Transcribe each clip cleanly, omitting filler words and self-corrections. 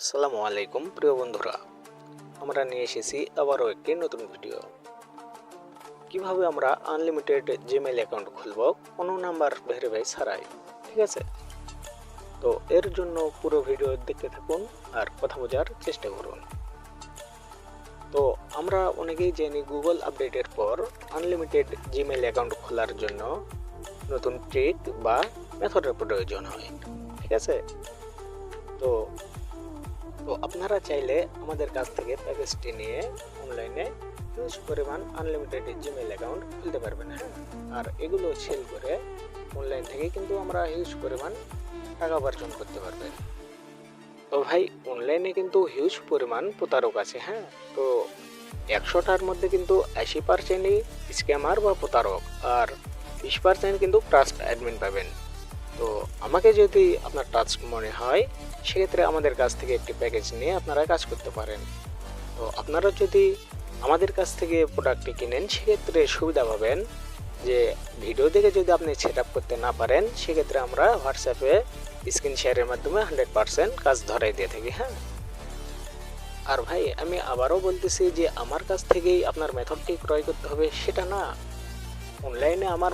আসসালামু আলাইকুম প্রিয় বন্ধুরা, আমরা নিয়ে এসেছি আবারও একটি নতুন ভিডিও। কিভাবে আমরা আনলিমিটেড জিমেইল অ্যাকাউন্ট খুলব কোনো নাম্বার ভেরিফাই ছাড়াই। ঠিক আছে, তো এর জন্য পুরো ভিডিও দেখতে থাকুন আর কথা বোঝার চেষ্টা করুন। তো আমরা অনেকেই জানি গুগল আপডেটের পর আনলিমিটেড জিমেইল অ্যাকাউন্ট খোলার জন্য নতুন ট্রিক বা মেথডের প্রয়োজন হয়। ঠিক আছে, তো তো আপনারা চাইলে আমাদের কাছ থেকে প্যাকেজটি নিয়ে অনলাইনে হিউজ পরিমাণ আনলিমিটেড জিমেইল অ্যাকাউন্ট খুলতে পারবেন। হ্যাঁ, আর এগুলো সেল করে অনলাইন থেকে কিন্তু আমরা হিউজ পরিমাণ টাকা উপার্জন করতে পারবেন। তো ভাই, অনলাইনে কিন্তু হিউজ পরিমাণ প্রতারক আছে। হ্যাঁ, তো 100টার মধ্যে কিন্তু 80%ই স্ক্যামার বা প্রতারক, আর 20% কিন্তু ট্রাস্ট অ্যাডমিন পাবেন। তো আমাকে যদি আপনার টাচ মনে হয়, সেক্ষেত্রে আমাদের কাছ থেকে একটি প্যাকেজ নিয়ে আপনারা কাজ করতে পারেন। তো আপনারা যদি আমাদের কাছ থেকে প্রোডাক্টটি কিনেন, সেক্ষেত্রে সুবিধা পাবেন যে ভিডিও দেখে যদি আপনি সেট আপ করতে না পারেন, সেক্ষেত্রে আমরা হোয়াটসঅ্যাপে স্ক্রিন শেয়ারের মাধ্যমে 100% কাজ ধরাই দিয়ে থাকি। হ্যাঁ, আর ভাই আমি আবারও বলতেছি যে আমার কাছ থেকেই আপনার মেথডটি ক্রয় করতে হবে সেটা না। অনলাইনে আমার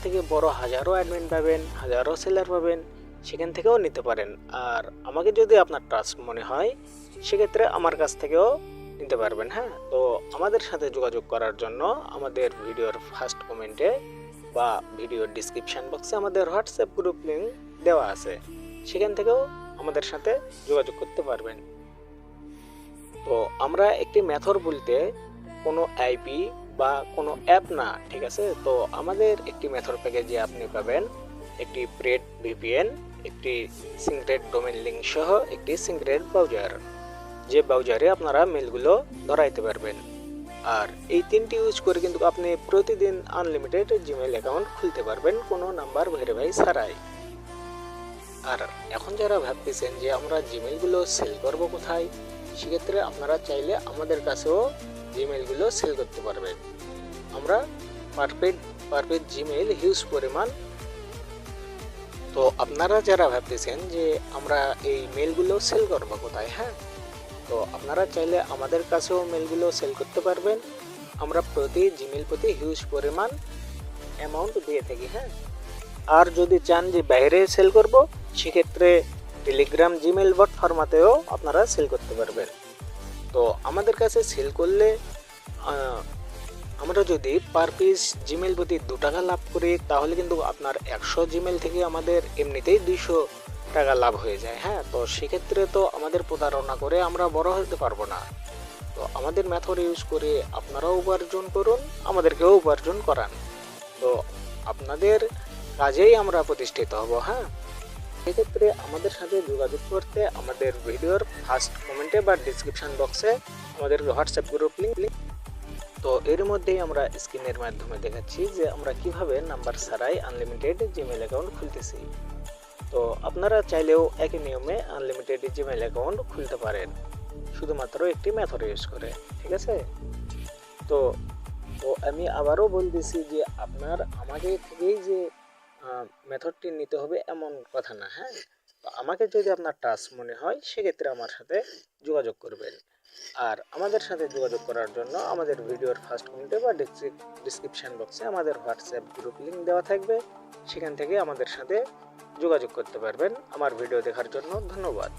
থেকে বড় হাজারো অ্যাডমিন পাবেন, হাজারো সেলার পাবেন, সেখান থেকেও নিতে পারেন। আর আমাকে যদি আপনার ট্রাস্ট মনে হয়, সেক্ষেত্রে আমার কাছ থেকেও নিতে পারবেন। হ্যাঁ, তো আমাদের সাথে যোগাযোগ করার জন্য আমাদের ভিডিওর ফার্স্ট কমেন্টে বা ভিডিওর ডিসক্রিপশান বক্সে আমাদের হোয়াটসঅ্যাপ গ্রুপ লিঙ্ক দেওয়া আছে, সেখান থেকেও আমাদের সাথে যোগাযোগ করতে পারবেন। তো আমরা একটি মেথড বলতে কোনো আইপি বা কোনো অ্যাপ না। ঠিক আছে, তো আমাদের একটি মেথড প্যাকেজে আপনি পাবেন একটি প্রেড ভিপিএন, একটি সিক্রেট ডোমেইন লিঙ্ক সহ একটি সিক্রেট ব্রাউজার, যে ব্রাউজারে আপনারা মেলগুলো ধরাইতে পারবেন। আর এই তিনটি ইউজ করে কিন্তু আপনি প্রতিদিন আনলিমিটেড জিমেইল অ্যাকাউন্ট খুলতে পারবেন কোনো নাম্বার ভেরিফাই ছাড়াই। আর এখন যারা ভাবতেছেন যে আমরা জিমেইলগুলো সেল করব কোথায়, সেক্ষেত্রে আপনারা চাইলে আমাদের কাছেও জিমেইলগুলো সেল করতে পারবেন। আমরা পারফেক্ট জিমেইল হিউজ পরিমাণ। তো আপনারা যারা ভাবতেছেন যে আমরা এই মেলগুলো সেল করব কোথায়, হ্যাঁ, তো আপনারা চাইলে আমাদের কাছেও মেলগুলো সেল করতে পারবেন। আমরা প্রতি জিমেইল প্রতি হিউজ পরিমাণ অ্যামাউন্ট দিয়ে থাকি। হ্যাঁ, আর যদি চান যে বাইরে সেল করব, সেক্ষেত্রে টেলিগ্রাম জিমেইল বট ফরম্যাটেও আপনারা সেল করতে পারবেন। তো আমাদের কাছে সেল করলে আমরা যদি পার পিস জিমেইল প্রতি 2 টাকা লাভ করি, তাহলে কিন্তু আপনার 100 জিমেইল থেকে আমাদের এমনিতেই 200 টাকা লাভ হয়ে যায়। হ্যাঁ, তো সেক্ষেত্রে তো আমাদের প্রতারণা করে আমরা বড় হতে পারবো না। তো আমাদের মেথড ইউজ করে আপনারাও উপার্জন করুন, আমাদেরকেও উপার্জন করান। তো আপনাদের কাজেই আমরা প্রতিষ্ঠিত হব। হ্যাঁ, সেক্ষেত্রে আমাদের সাথে যোগাযোগ করতে আমাদের ভিডিওর ফার্স্ট কমেন্টে বা ডিসক্রিপশন বক্সে আমাদের হোয়াটসঅ্যাপ গ্রুপ লিঙ্ক। তো এর মধ্যেই আমরা স্ক্রিনের মাধ্যমে দেখাচ্ছি যে আমরা কিভাবে নাম্বার ছাড়াই আনলিমিটেড জিমেইল অ্যাকাউন্ট খুলতেছি। তো আপনারা চাইলেও একই নিয়মে আনলিমিটেড জিমেইল অ্যাকাউন্ট খুলতে পারেন, শুধুমাত্র একটি মেথড ইউজ করে। ঠিক আছে, তো তো আমি আবারও বলতেছি যে আপনার আমাকে থেকেই যে মেথডটি নিতে হবে এমন কথা না। হ্যাঁ, তো আমাকে যদি আপনার টাচ মনে হয়, সেক্ষেত্রে আমার সাথে যোগাযোগ করবেন। আর আমাদের সাথে যোগাযোগ করার জন্য আমাদের ভিডিওর ফার্স্ট কমেন্টে বা ডিসক্রিপশন বক্সে আমাদের হোয়াটসঅ্যাপ গ্রুপ লিঙ্ক দেওয়া থাকবে, সেখান থেকে আমাদের সাথে যোগাযোগ করতে পারবেন। আমার ভিডিও দেখার জন্য ধন্যবাদ।